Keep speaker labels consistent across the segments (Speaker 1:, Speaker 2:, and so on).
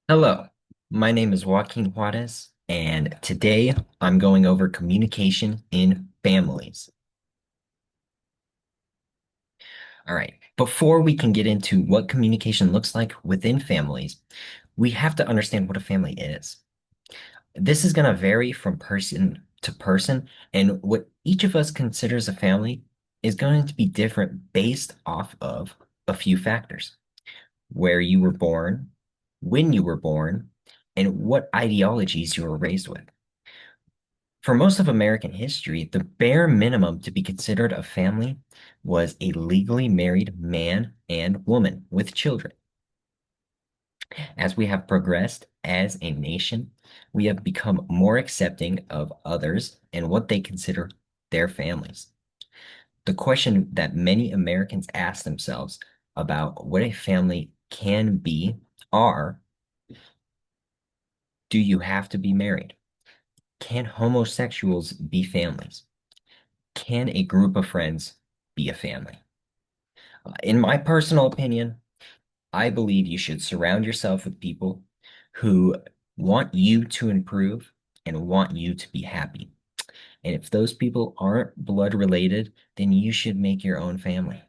Speaker 1: Hello, my name is Joaquin Juarez, and today I'm going over communication in families. All right, before we can get into what communication looks like within families, we have to understand what a family is. This is going to vary from person to person, and what each of us considers a family is going to be different based off of a few factors: where you were born, when you were born, and what ideologies you were raised with. For most of American history, the bare minimum to be considered a family was a legally married man and woman with children. As we have progressed as a nation, we have become more accepting of others and what they consider their families. The question that many Americans ask themselves about what a family can be are, do you have to be married? Can homosexuals be families? Can a group of friends be a family? In my personal opinion, I believe you should surround yourself with people who want you to improve and want you to be happy. And if those people aren't blood related, then you should make your own family.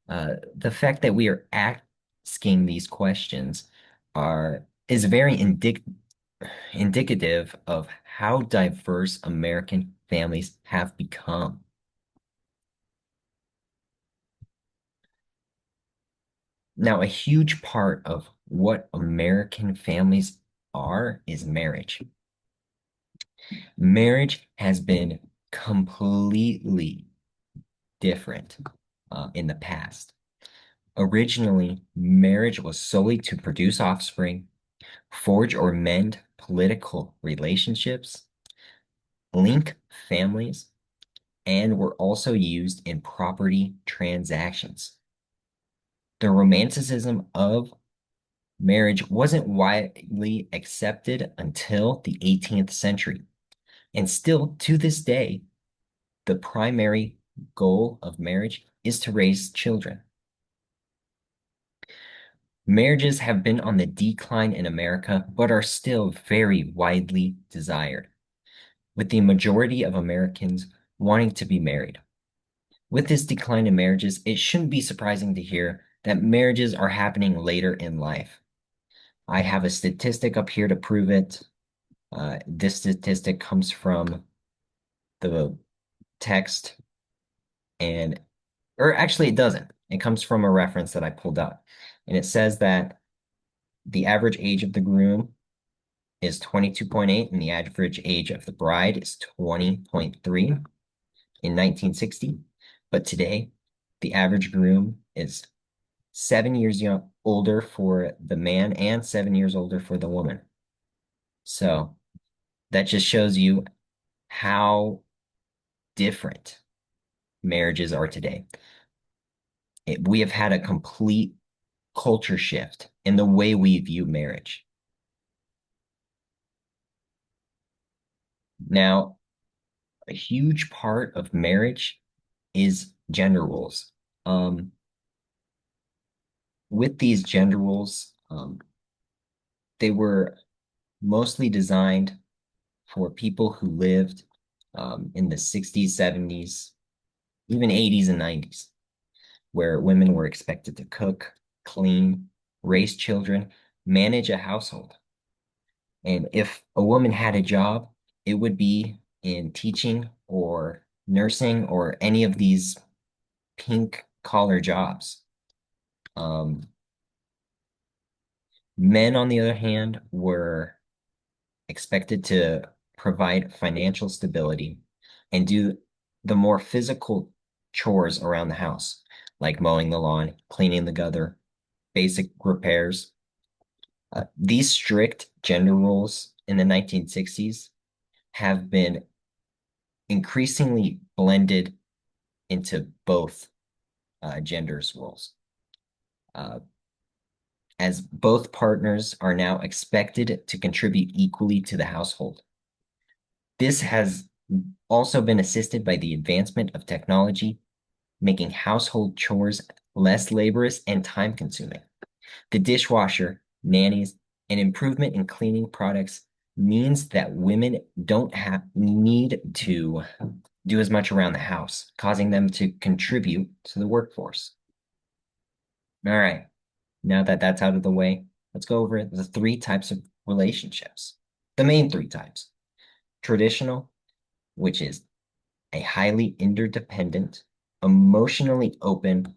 Speaker 1: The fact that we are asking these questions is very indicative of how diverse American families have become. Now, a huge part of what American families are is marriage. Marriage has been completely different in the past. Originally, marriage was solely to produce offspring, forge or mend political relationships, link families, and were also used in property transactions. The romanticism of marriage wasn't widely accepted until the 18th century. And still, to this day, the primary goal of marriage is to raise children. Marriages have been on the decline in America, but are still very widely desired, with the majority of Americans wanting to be married. With this decline in marriages, it shouldn't be surprising to hear that marriages are happening later in life. I have a statistic up here to prove it. This statistic comes from the text and, or actually it doesn't. It comes from a reference that I pulled up. And it says that the average age of the groom is 22.8 and the average age of the bride is 20.3 in 1960. But today, the average groom is 7 years older for the man and 7 years older for the woman. So that just shows you how different marriages are today. We have had a complete culture shift in the way we view marriage. Now, a huge part of marriage is gender roles. Um, with these gender roles, they were mostly designed for people who lived in the 60s, 70s, even 80s and 90s, where women were expected to cook, clean, raise children, manage a household. And if a woman had a job, it would be in teaching or nursing or any of these pink collar jobs. Um, Men, on the other hand, were expected to provide financial stability and do the more physical chores around the house, like mowing the lawn, cleaning the gutter, basic repairs. These strict gender roles in the 1960s have been increasingly blended into both genders' roles, uh, as both partners are now expected to contribute equally to the household. This has also been assisted by the advancement of technology, making household chores less laborious and time-consuming. The dishwasher, nannies, An improvement in cleaning products means that women don't have need to do as much around the house, causing them to contribute to the workforce. All right, now that that's out of the way, let's go over the three types of relationships. The main three types. Traditional, which is a highly interdependent, emotionally open,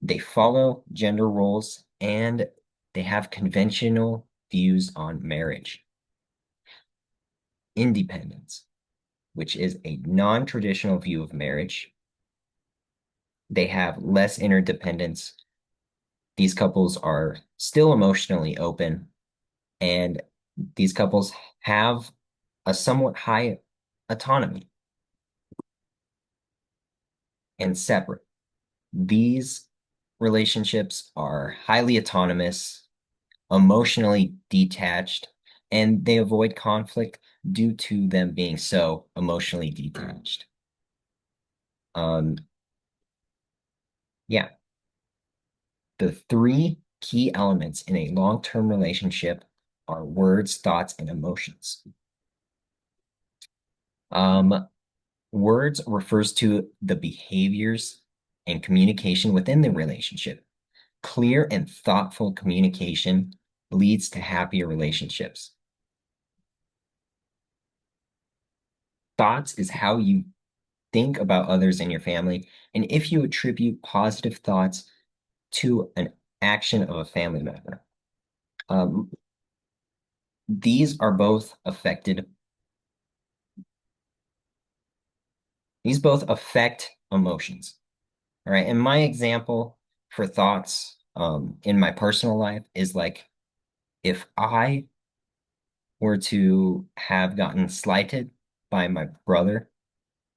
Speaker 1: they follow gender roles, and they have conventional views on marriage. Independence, which is a non-traditional view of marriage. They have less interdependence. These couples are still emotionally open, and these couples have a somewhat high autonomy and separate. These relationships are highly autonomous, emotionally detached, and they avoid conflict due to them being so emotionally detached. Um, yeah, the three key elements in a long-term relationship are words, thoughts, and emotions. Um, Words refers to the behaviors and communication within the relationship. Clear and thoughtful communication leads to happier relationships. Thoughts is how you think about others in your family, and if you attribute positive thoughts to an action of a family member. Um, these are both affected, these both affect emotions. All right. And my example for thoughts in my personal life is like if I were to have gotten slighted by my brother,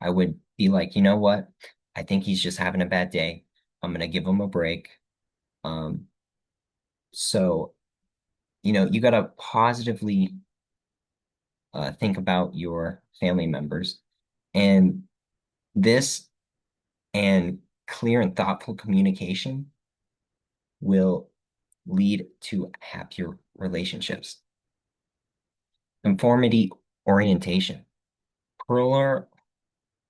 Speaker 1: I would be like, you know what? I think he's just having a bad day. I'm gonna give him a break. Um, so you gotta positively think about your family members, and this and clear and thoughtful communication will lead to happier relationships. Conformity orientation. Plural,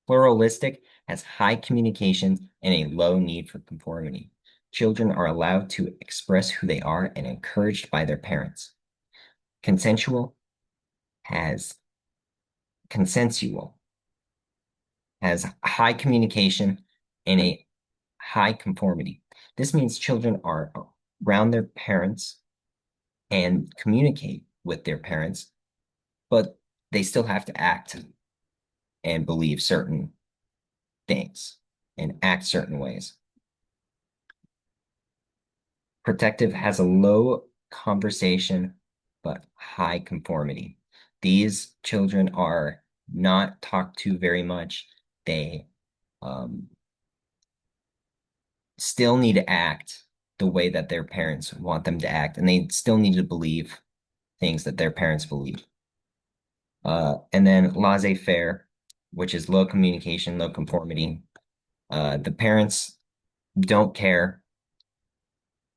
Speaker 1: pluralistic has high communication and a low need for conformity. Children are allowed to express who they are and encouraged by their parents. Consensual has consensual has high communication and a high conformity. This means children are around their parents and communicate with their parents, but they still have to act and believe certain things and act certain ways. Protective has a low conversation but high conformity. These children are not talked to very much. They um, still need to act the way that their parents want them to act, and they still need to believe things that their parents believe. And then laissez-faire, which is low communication, low conformity. The parents don't care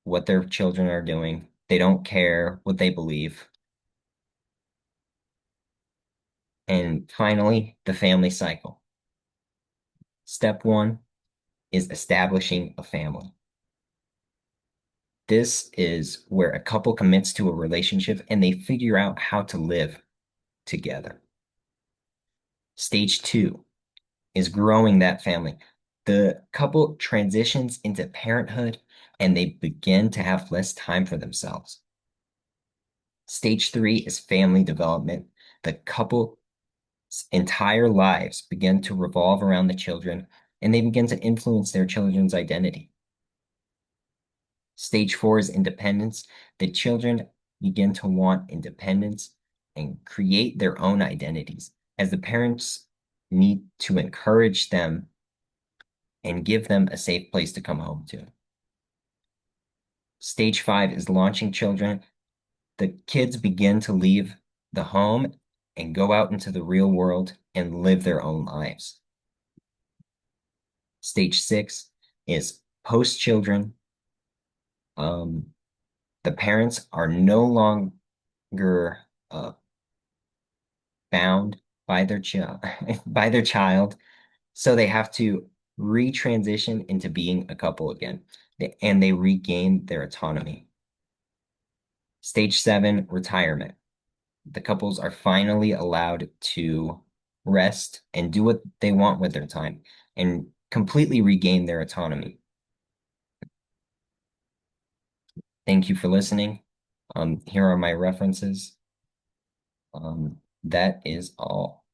Speaker 1: what their children are doing. They don't care what they believe. And finally, the family cycle. Step one is establishing a family. This is where a couple commits to a relationship and they figure out how to live together. Stage two is growing that family. The couple transitions into parenthood and they begin to have less time for themselves. Stage three is family development. The couple's entire lives begin to revolve around the children and they begin to influence their children's identity. Stage four is independence. The children begin to want independence and create their own identities as the parents need to encourage them and give them a safe place to come home to. Stage five is launching children. The kids begin to leave the home and go out into the real world and live their own lives. Stage six is post children. The parents are no longer bound by their child by their child, so they have to retransition into being a couple again, and they regain their autonomy. Stage 7, retirement. The couples are finally allowed to rest and do what they want with their time and completely regain their autonomy. Thank you for listening. Here are my references. That is all.